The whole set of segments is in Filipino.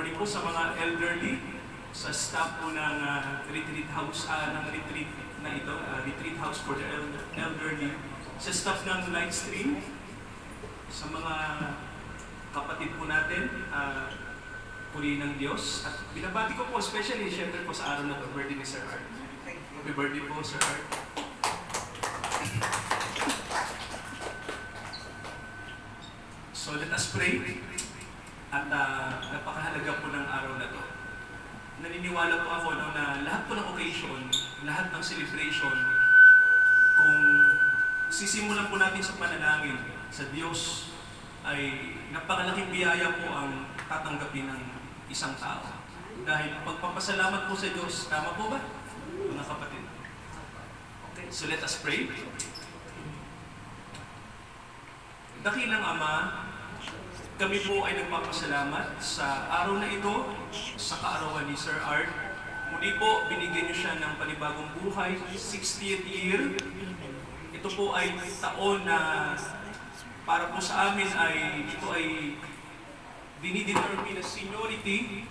morning po sa mga elderly, sa staff po ng retreat house, ng retreat na ito, retreat house for the elderly, sa staff ng Lightstream, sa mga kapatid po natin, puri ng Diyos. At binabati ko po, especially, syempre po sa araw na ito, birthday ni Sir Art. Happy birthday po, Sir Art. So let us pray. At napakahalaga po ng araw na to. Naniniwala po ako na lahat po ng occasion, lahat ng celebration, kung sisimulan po natin sa panalangin sa Diyos, ay napakalaking biyaya po ang tatanggapin ng isang tao. Dahil pagpapasalamat po sa Diyos, tama po ba, mga kapatid? Okay, so let us pray. Dakilang Ama, kami po ay nagpapasalamat sa araw na ito, sa kaarawan ni Sir Art. Muli po, binigyan niyo siya ng panibagong buhay, 60th year. Ito po ay taon na para po sa amin ito ay dinidetermine na seniority.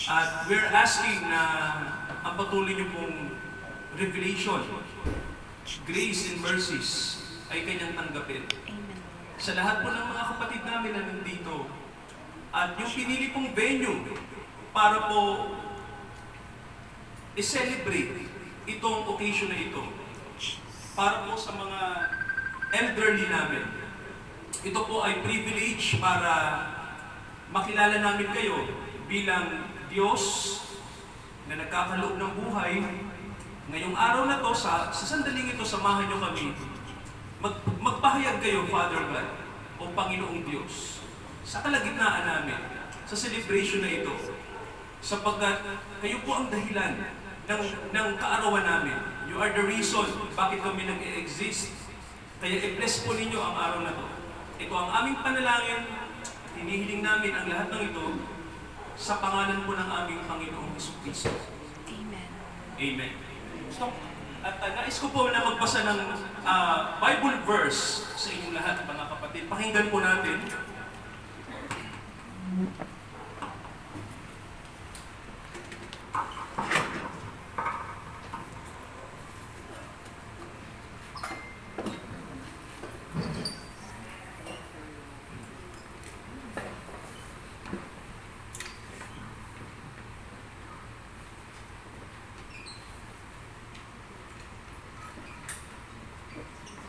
At we're asking na ang patuloy niyo pong revelation, grace and mercies ay kanyang tanggapin. Sa lahat po ng mga kapatid namin na nandito, at yung pinili pong venue para po i-celebrate itong occasion na ito, para po sa mga elderly namin. Ito po ay privilege para makilala namin kayo bilang Diyos na nagkakaloob ng buhay. Ngayong araw na to, sa sandaling ito, samahan nyo kami. Magpahayag kayo, Father God, o Panginoong Diyos, sa kalagitnaan namin, sa celebration na ito, sapagkat kayo po ang dahilan ng kaarawan namin. You are the reason bakit kami nag-e-exist. Kaya i-bless po ninyo ang araw na to. Ito ang aming panalangin, hinihiling namin ang lahat ng ito sa pangalan po ng aming Panginoong Jesucristo. Amen. Amen. So, at nais ko po na magbasa ng Bible verse sa inyong lahat, mga kapatid. Pakinggan po natin.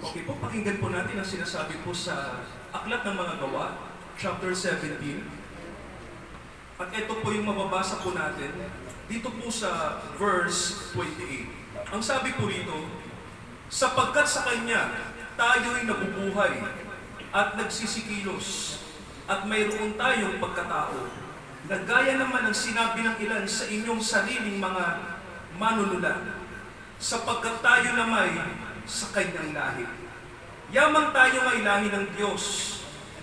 Okay po, pakinggan po natin ang sinasabi po sa Aklat ng Mga Gawa, chapter 17. At ito po yung mababasa po natin dito po sa verse 28. Ang sabi po rito, sapagkat sa Kanya tayo'y nabubuhay at nagsisikilos at mayroon tayong pagkatao, na gaya naman ang sinabi ng ilan sa inyong sariling mga manunula, sapagkat tayo namay sa Kanyang lahi. Yamang tayo ay lahi ng Diyos,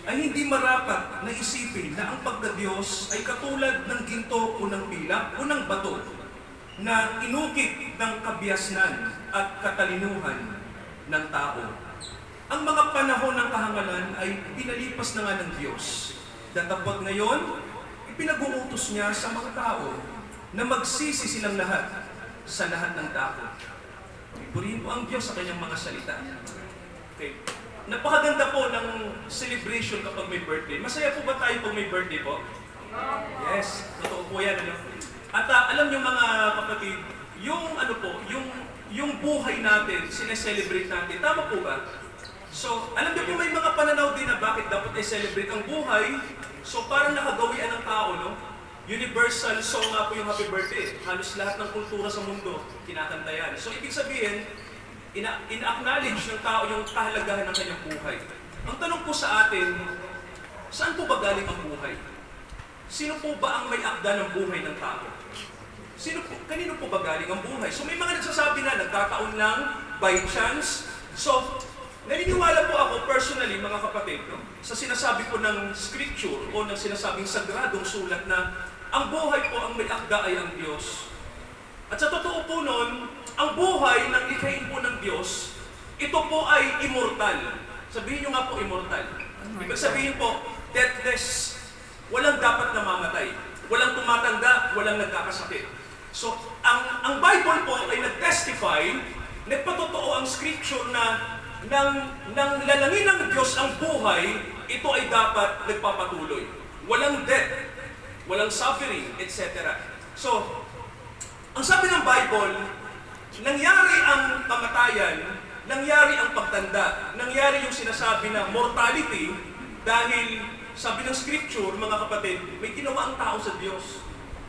ay hindi marapat na isipin na ang pagka-Diyos ay katulad ng ginto o ng pilak o ng bato na inukit ng kabiasnan at katalinuhan ng tao. Ang mga panahon ng kahangalan ay pinalipas na nga ng Diyos. Datapot ngayon, ipinag-uutos niya sa mga tao na magsisi silang lahat sa lahat ng takot. Purihin po ang Diyos sa kanyang mga salita. Okay. Napakaganda po ng celebration kapag may birthday. Masaya po ba tayo pag may birthday po? Yes, totoo po yan. Ano? At alam niyo mga kapatid, yung yung buhay natin, sineselebrate natin. Tama po ba? So, alam niyo po may mga pananaw din na bakit dapat i-celebrate ang buhay. So, parang nakagawian ng tao, no? Universal song nga po yung happy birthday. Halos lahat ng kultura sa mundo, kinakanta yan. So, ibig sabihin, ina-acknowledge ng tao yung kahalagahan ng kanyang buhay. Ang tanong po sa atin, saan po ba galing ang buhay? Sino po ba ang may akda ng buhay ng tao? Kanino po ba galing ang buhay? So, may mga nagsasabi na nagkataon lang, by chance. So, naniniwala po ako personally, mga kapatid, no, sa sinasabi po ng scripture o ng sinasabing sagradong sulat na ang buhay po ang may akda ay ang Diyos. At sa totoo po nun, ang buhay ng likhain po ng Diyos, ito po ay immortal. Sabihin nyo nga po immortal. Ibig sabihin po, deathless. walang dapat namamatay. Walang tumatanda, walang nagkakasakit. So, ang Bible po ay nag-testify, nagpatotoo ang scripture na nang lalangin ng Diyos ang buhay, ito ay dapat nagpapatuloy. Walang death, walang suffering, etc. So, ang sabi ng Bible, nangyari ang kamatayan, nangyari ang pagtanda, nangyari yung sinasabi na mortality dahil sabi ng scripture, mga kapatid, may ginawa ang tao sa Diyos.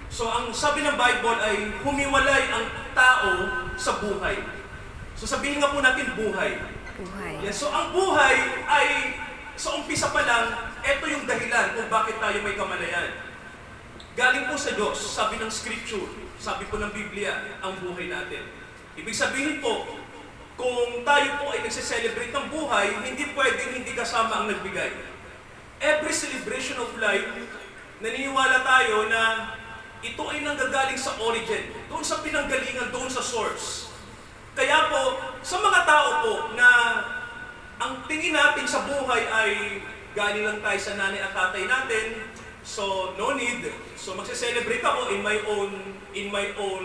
So, ang sabi ng Bible ay humiwalay ang tao sa buhay. So, sabihin nga po natin buhay. Buhay. Yes, so ang buhay ay sa umpisa pa lang, ito yung dahilan kung bakit tayo may kamalayan. Galing po sa Diyos, sabi ng scripture, sabi po ng Biblia, ang buhay natin. Ibig sabihin po, kung tayo po ay nagse-celebrate ng buhay, hindi pwedeng hindi kasama ang nagbigay. Every celebration of life, naniniwala tayo na ito ay nanggagaling sa origin, doon sa pinanggalingan, doon sa source. Kaya po, sa mga tao po na ang tingin natin sa buhay ay galing lang tayo sa nanay at tatay natin, so no need. So magse-celebrate ako in my own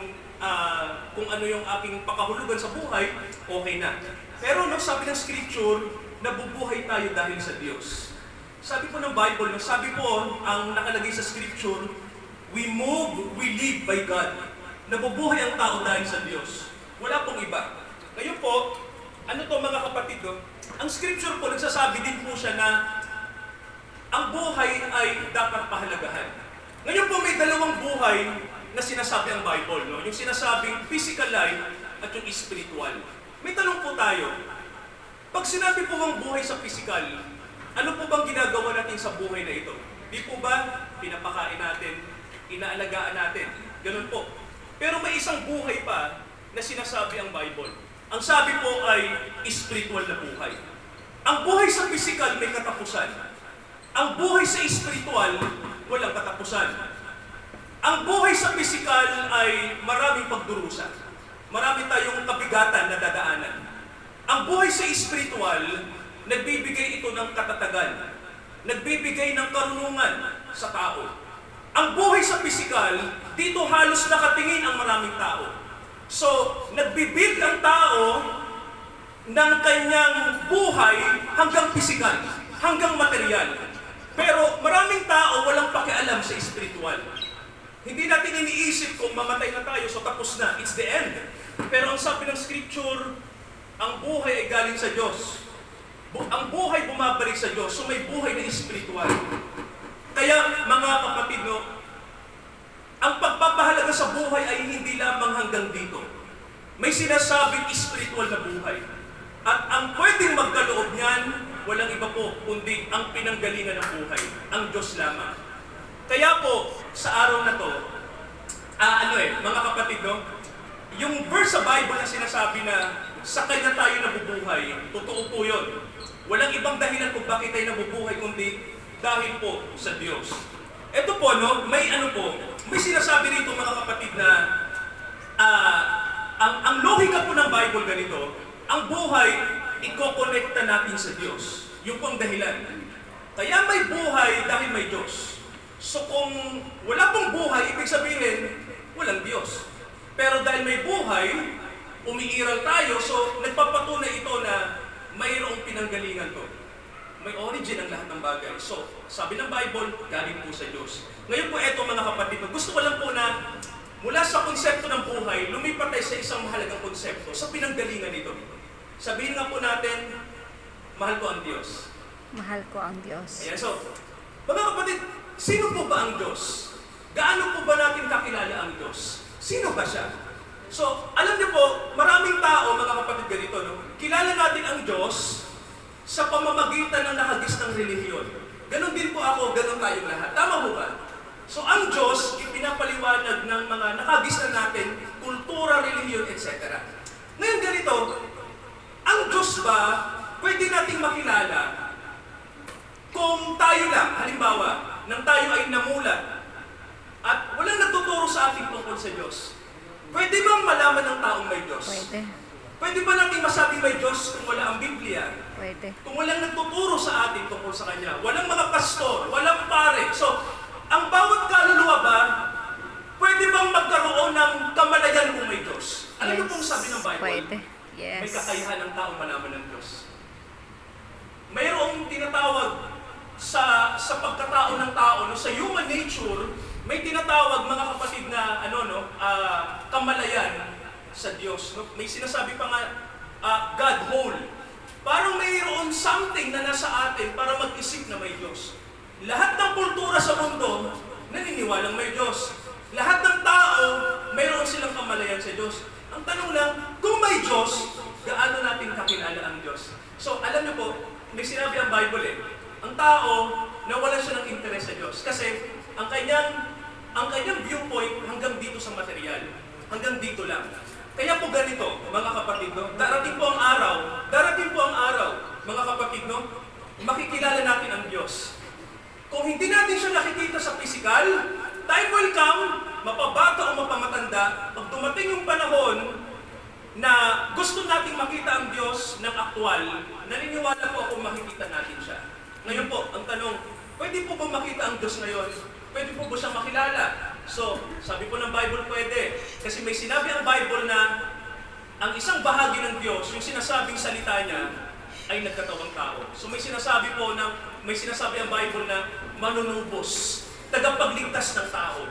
kung ano yung aking pakahulugan sa buhay, okay na. Pero no, sabi ng scripture, nabubuhay tayo dahil sa Diyos. Sabi po ng Bible, sabi po ang nakalagay sa scripture, we move, we live by God. Nabubuhay ang tao dahil sa Diyos. Wala pong iba. Ngayon po, ano to mga kapatid, no? Ang scripture po, nagsasabi din po siya na ang buhay ay dapat pahalagahan. Ngayon po, may dalawang buhay na sinasabi ang Bible, no? Yung sinasabing physical life at yung spiritual. May tanong po tayo, pag sinabi po ang buhay sa physical, ano po bang ginagawa natin sa buhay na ito? Di po ba pinapakain natin, inaalagaan natin? Ganun po. Pero may isang buhay pa na sinasabi ang Bible. Ang sabi po ay spiritual na buhay. Ang buhay sa physical may katapusan. Ang buhay sa spiritual, walang katapusan. Ang buhay sa physical ay maraming pagdurusa. Marami tayong kabigatan na dadaanan. Ang buhay sa spiritual, nagbibigay ito ng katatagan. Nagbibigay ng karunungan sa tao. Ang buhay sa physical, dito halos nakatingin ang maraming tao. So, nagbibuild ang tao ng kanyang buhay hanggang physical, hanggang material. Pero maraming tao walang pakialam sa spiritual. Hindi natin iniisip kung mamatay na tayo, so tapos na, it's the end. Pero ang sabi ng scripture, ang buhay ay galing sa Diyos. Ang buhay bumabalik sa Diyos, so may buhay na spiritual. Kaya mga kapatid, no, ang pagpapahalaga sa buhay ay hindi lamang hanggang dito. May sinasabing spiritual na buhay. At ang pwedeng magkaloob niyan, walang iba po, kundi ang pinanggalingan ng buhay, ang Diyos lamang. Kaya po, sa araw na to, mga kapatid, no, yung verse sa Bible na sinasabi na sa Kanya tayo nabubuhay, totoo po yun. Walang ibang dahilan kung bakit tayo nabubuhay, kundi dahil po sa Diyos. Ito po, no, may sinasabi rito mga kapatid na ang lohika po ng Bible ganito, ang buhay, iko-connecta natin sa Diyos. Yung pong dahilan. Kaya may buhay dahil may Diyos. So kung wala pong buhay, ibig sabihin, walang Diyos. Pero dahil may buhay, umiiral tayo, so nagpapatunay ito na mayroong pinanggalingan to. May origin ang lahat ng bagay. So, sabi ng Bible, galing po sa Diyos. Ngayon po eto mga kapatid, gusto ko lang po na mula sa konsepto ng buhay, lumipat tayo sa isang mahalagang konsepto, sa pinanggalingan nito. Sabihin nga po natin, mahal ko ang Diyos. Mahal ko ang Diyos. Ayan, so, mga kapatid, sino po ba ang Diyos? Gaano po ba natin kakilala ang Diyos? Sino ba siya? So, alam niyo po, maraming tao, mga kapatid, ganito, no? Kilala natin ang Diyos sa pamamagitan ng nakagis ng relihiyon. Ganon din po ako, ganon tayong lahat. Tama po ba? So ang Diyos, ipinapaliwanag ng mga nakagis na natin, kultura, relihiyon, etc. Ngayon ganito, ang Diyos ba, pwede nating makilala kung tayo lang, halimbawa, nang tayo ay namulat at walang nagtuturo sa ating tungkol sa Diyos. Pwede bang malaman ng taong may Diyos? Pwede. Pwede ba natin masabing may Diyos kung wala ang Biblia? Pwede. Kung walang nagtuturo sa atin tungkol sa Kanya, walang mga pastor, walang pare. So, Yes. May kakayahan ng tao malaman ng Diyos. Mayroong tinatawag sa pagkatao ng tao, no, sa human nature, may tinatawag mga kapatid na kamalayan sa Diyos. No? May sinasabi pa nga, God whole. Parang mayroon something na nasa atin para mag-isip na may Diyos. Lahat ng kultura sa mundo, naniniwalang may Diyos. Lahat ng tao, mayroon silang kamalayan sa Diyos. Ang tanong lang, kung may Diyos, gaano natin kakilala ang Diyos? So, alam niyo po, may sinabi ang Bible ang tao, nawalan siya ng interes sa Diyos. Kasi, ang kanyang viewpoint hanggang dito sa material. Hanggang dito lang. Kaya po ganito, mga kapatid, no? Darating po ang araw, mga kapatid, no? Makikilala natin ang Diyos. Kung hindi natin siya nakikita sa physical, time will come, mapabata o mapamatanda, pag dumating yung panahon na gusto nating makita ang Diyos ng aktwal, naniniwala po ako makikita natin siya. Ngayon po, ang tanong, pwede po ba makita ang Diyos ngayon? Pwede po ba siyang makilala? So, sabi po ng Bible, pwede. Kasi may sinabi ang Bible na ang isang bahagi ng Diyos, yung sinasabing salita niya, ay nagkatawang tao. So may sinasabi ang Bible na manunubos, tagapagligtas ng tao.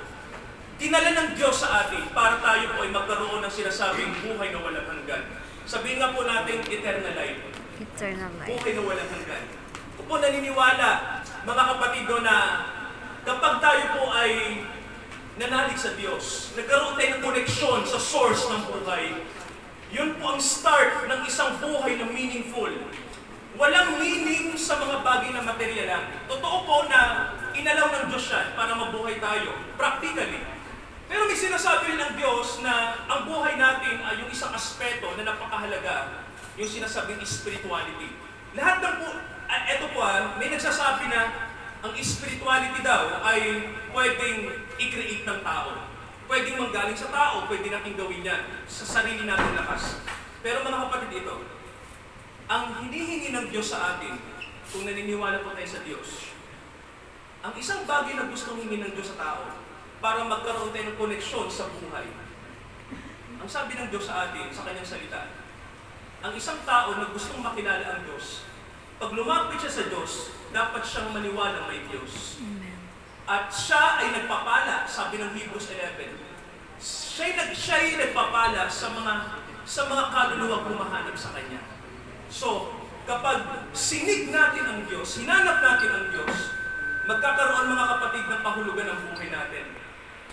Dinala ng Diyos sa atin para tayo po ay magkaroon ng sinasabing buhay na walang hanggan. Sabihin nga po natin, eternal life. Eternal life. Buhay na walang hanggan. Kung po naniniwala, mga kapatid, na kapag tayo po ay nanalig sa Diyos, nagkaroon tayo ng koneksyon sa source ng buhay, yun po ang start ng isang buhay na meaningful. Walang meaning sa mga bagay na material lang. Totoo po na inalaw ng Diyos yan para mabuhay tayo, practically. Pero may sinasabi rin ng Diyos na ang buhay natin ay yung isang aspeto na napakahalaga, yung sinasabing spirituality. Lahat ng po, eto po may nagsasabi na ang spirituality daw ay pwedeng i-create ng tao. Pwedeng manggaling sa tao, pwede natin gawin yan sa sarili natin lakas. Pero mga kapatid, ito, ang hinihingi ng Diyos sa atin, kung naniniwala po tayo sa Diyos, ang isang bagay na gustong hingin ng Diyos sa tao, para magkaroon tayo ng koneksyon sa buhay. Ang sabi ng Diyos sa atin, sa kanyang salita, ang isang tao na gustong makilala ang Diyos, pag lumapit siya sa Diyos, dapat siyang maniwala may Diyos. Amen. At siya ay nagpapala, sabi ng Hebrews 11. Siya ay nagpapala sa mga kaluluwang humahanap sa Kanya. So, kapag sinig natin ang Diyos, hinanap natin ang Diyos, magkakaroon mga kapatid ng pahulugan ng buhay natin.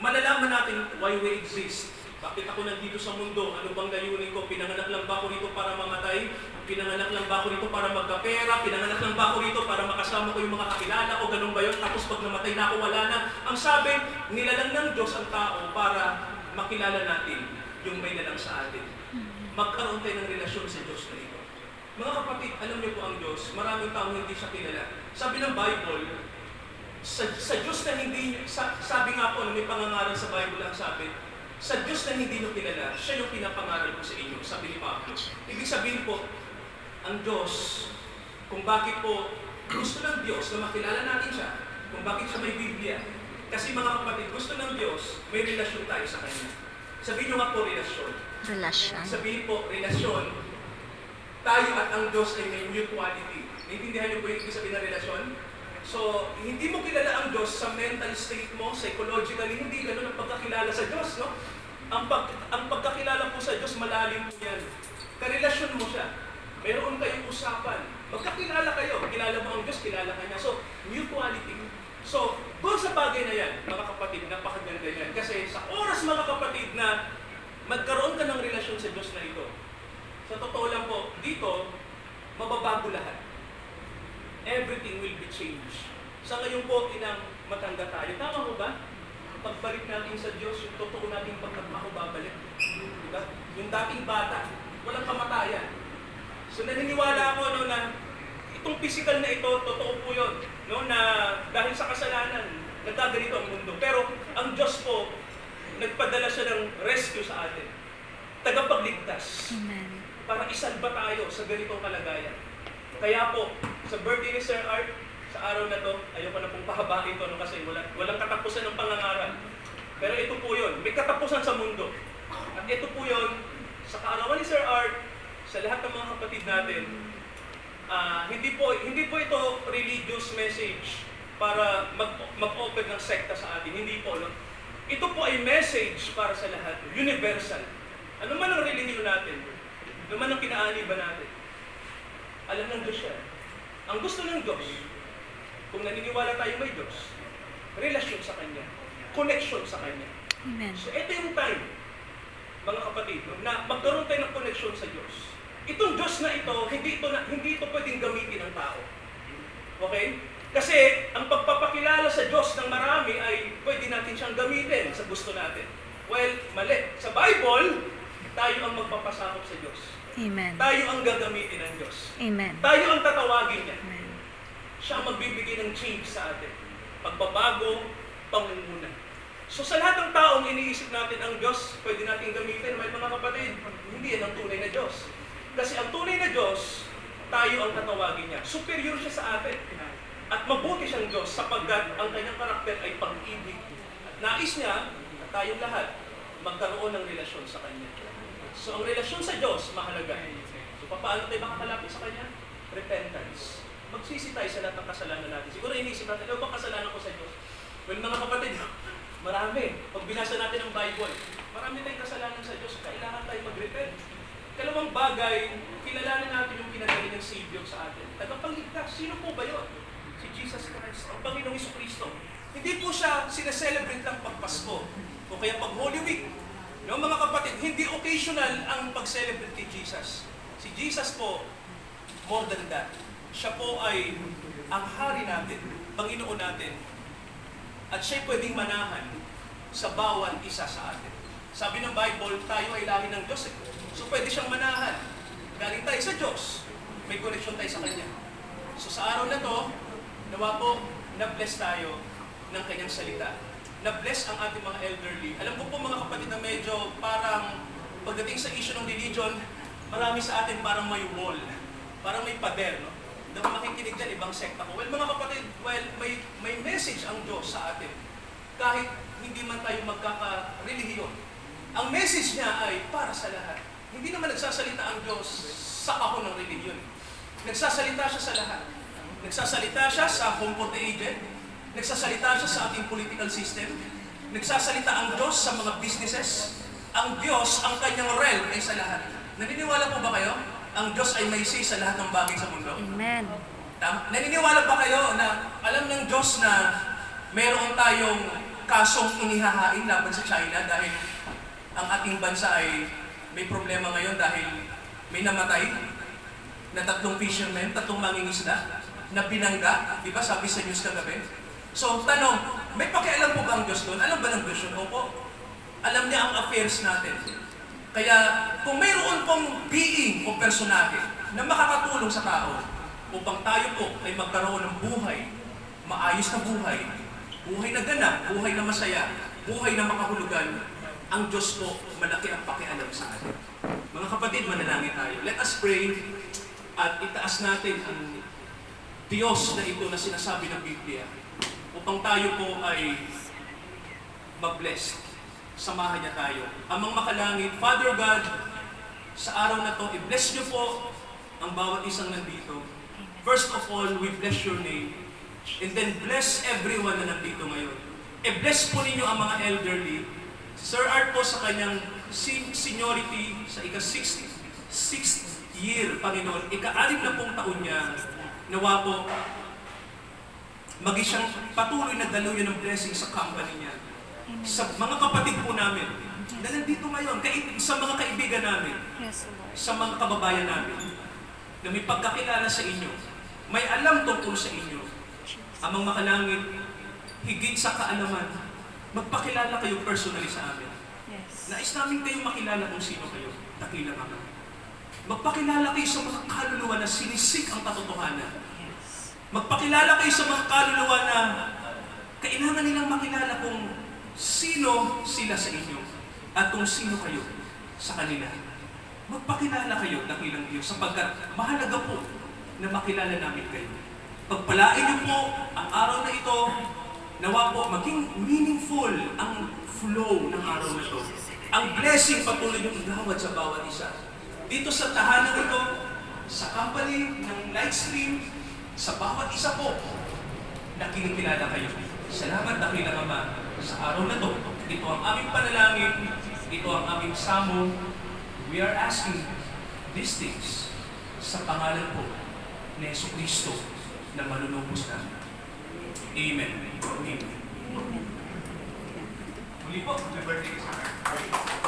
Malalaman natin why we exist. Bakit ako nandito sa mundo? Ano bang layunin ko? Pinanganak lang ba ako rito para mamatay? Pinanganak lang ba ako rito para magkapera? Pinanganak lang ba ako rito para makasama ko yung mga kakilala ko? Ganun ba yun? Tapos pag namatay na ako, wala na. Ang sabi, nilalang ng Diyos ang tao para makilala natin yung may nalang sa atin. Magkaroon tayo ng relasyon sa Diyos na ito. Mga kapatid, alam niyo po ang Diyos, maraming taong hindi siya kilala. Sabi ng Bible, sa Diyos na hindi, sabi nga po, may pangangaral sa Bible ang sabi, sa Diyos na hindi nyo kilala, siya yung pinapangaral ko sa inyo, sabi ni Pablo. Ibig sabihin po, ang Diyos, kung bakit po gusto ng Diyos na makilala natin siya, kung bakit siya may Biblia. Kasi mga kapatid, gusto ng Diyos, may relasyon tayo sa Kanya. Sabihin nyo nga po, relasyon. Relasyon. Sabihin po, relasyon, tayo at ang Diyos ay may mutuality. Naintindihan niyo po yung ibig sabihin ng relasyon? So, hindi mo kilala ang Diyos sa mental state mo, psychologically, hindi ganun ang pagkakilala sa Diyos, no? Ang pagkakilala po sa Diyos, malalim po yan. Karelasyon mo siya. Meron kayong usapan. Magkakilala kayo. Kilala mo ang Diyos, kilala ka niya. So, mutuality. So, doon sa bagay na yan, mga kapatid, napakaganda yan. Kasi sa oras, mga kapatid, na magkaroon ka ng relasyon sa Diyos na ito, sa totoo lang po, dito, mababago lahat. Everything will be changed. Sa ngayon po, inang matanda tayo. Tama mo ba? Pagbalik natin sa Diyos, yung totoo nating pagkatao babalik. Diba? Yung dating bata, walang kamatayan. So naniniwala ako na itong physical na ito, totoo po yun. Na dahil sa kasalanan, nagkaganito ang mundo. Pero ang Diyos po, nagpadala siya ng rescue sa atin. Tagapagligtas. Amen. Para isalba tayo sa ganitong kalagayan. Kaya po, sa birthday ni Sir Art, sa araw na to, ayoko na pong pahabain to kasi walang katapusan ng pangangaral. Pero ito po yun, may katapusan sa mundo. At ito po yun, sa kaarawan ni Sir Art, sa lahat ng mga kapatid natin, hindi po ito religious message para mag-open ng sekta sa atin. Hindi po. No? Ito po ay message para sa lahat, universal. Ano man ang relihiyon natin, ano man ang kinaaniban natin, alam ng Diyos yan. Ang gusto ng Diyos, kung naniniwala tayo may Diyos, relasyon sa Kanya, connection sa Kanya. Amen. So, ito yung time, mga kapatid, na magkaroon tayo ng connection sa Diyos. Itong Diyos na ito, hindi ito pwedeng gamitin ng tao. Okay? Kasi ang pagpapakilala sa Diyos ng marami ay pwede natin siyang gamitin sa gusto natin. Well, mali. Sa Bible, tayo ang magpapasakop sa Diyos. Amen. Tayo ang gagamitin ng Diyos. Amen. Tayo ang tatawagin niya. Amen. Siya ang magbibigay ng change sa atin. Pagbabago, pangunguna. So sa lahat ng taong iniisip natin ang Diyos, pwede natin gamitin. May mga kapatid, hindi yan ang tunay na Diyos. Kasi ang tunay na Diyos, tayo ang tatawagin niya. Superior siya sa atin. At mabuti siyang Diyos sapagkat ang kanyang karakter ay pag-ibig. At nais niya na tayong lahat magkaroon ng relasyon sa Kanya. So ang relasyon sa Diyos, mahalaga. So paano tayo makakalapit sa Kanya? Repentance. Magsisi tayo sa lahat ng kasalanan natin. Siguro iniisip natin, ano bang kasalanan ko sa Diyos? Well, mga kapatid, marami. Pag binasa natin ang Bible, marami tayong kasalanan sa Diyos. Kailangan tayo mag-repent. Kalawang bagay, kilalanin natin yung pinagaling ng Savior sa atin. Tagapagligtas, sino po ba yun? Si Jesus Christ, ang Panginoong Jesucristo. Hindi po siya sineselebrate lang pag Pasko o kaya pag Holy Week. No, mga kapatid, hindi occasional ang pag-celebrate kay Jesus. Si Jesus po, more than that. Siya po ay ang hari natin, Panginoon natin. At siya'y pwedeng manahan sa bawat isa sa atin. Sabi ng Bible, tayo ay lahi ng Diyos. So pwede siyang manahan. Galing tayo sa Diyos. May connection tayo sa Kanya. So sa araw na to, nawa po, na-bless tayo ng Kanyang salita. Na-bless ang ating mga elderly. Alam ko po mga kapatid na medyo parang pagdating sa issue ng religion, marami sa atin parang may wall. Parang may pader, no? Dapat makikinig dyan, ibang sekta ko. Well, mga kapatid, may message ang Diyos sa atin. Kahit hindi man tayo magkaka-relihiyon. Ang message niya ay para sa lahat. Hindi naman nagsasalita ang Diyos sa ako ng relihiyon. Nagsasalita siya sa lahat. Nagsasalita siya sa comfort agent. Nagsasalita siya sa ating political system. Nagsasalita ang Diyos sa mga businesses. Ang Diyos, ang kanyang realm ay sa lahat. Naniniwala po ba kayo? Ang Diyos ay may say sa lahat ng bagay sa mundo. Amen. Naniniwala ba kayo na alam ng Diyos na meron tayong kasong inihahain laban sa China dahil ang ating bansa ay may problema ngayon dahil may namatay na 3 fishermen, 3 mangingisda na binangga, di ba sabi sa news kagabi? So, tanong, may pakialam po ba ang Diyos doon? Alam ba ng Diyos yun? Opo. Alam niya ang affairs natin. Kaya, kung mayroon pong being o personahe na makakatulong sa tao upang tayo po ay magkaroon ng buhay, maayos na buhay, buhay na ganap, buhay na masaya, buhay na makahulugan, ang Diyos po malaki ang pakialam sa atin. Mga kapatid, manalangin tayo. Let us pray at itaas natin ang Diyos na ito na sinasabi ng Biblia upang tayo po ay mag-bless. Samahan niya tayo. Amang makalangit, Father God, sa araw na to, i-bless niyo po ang bawat isang nandito. First of all, we bless your name. And then bless everyone na nandito ngayon. I-bless po ninyo ang mga elderly. Sir Art po sa kanyang seniority sa ika-6th year, Panginoon, ika-6 na pong taon niya, nawa po, maging siyang patuloy na daluyan ng blessing sa company niya. Sa mga kapatid po namin, na nandito ngayon, sa mga kaibigan namin, Yes, Lord. sa mga kababayan namin, na may pagkakilala sa inyo, may alam tungkol sa inyo, amang makalangit, higit sa kaalaman, magpakilala kayo personally sa amin. Yes. Nais namin kayong makilala kung sino kayo, dakilang Ama. Magpakilala kayo sa mga kaluluwa na sinisik ang katotohanan. Yes. Magpakilala kayo sa mga kaluluwa na kailangan nilang makilala kung sino sila sa inyo at kung sino kayo sa kanila. Magpakilala kayo, dakilang Diyos, sapagkat mahalaga po na makilala namin kayo. Pagpalain niyo po ang araw na ito, nawa po maging meaningful ang flow ng araw na ito. Ang blessing patuloy niyong igawad sa bawat isa. dito sa tahanan ito, sa company ng Lightstream, sa bawat isa po na kinikilala kayo. Salamat dakilang Ama sa araw na to. Ito ang aming panalangin, ito ang aming samo. We are asking these things sa pangalan po ni Jesucristo na manunubos namin. Amen. Amen. Muli po, happy birthday sa akin.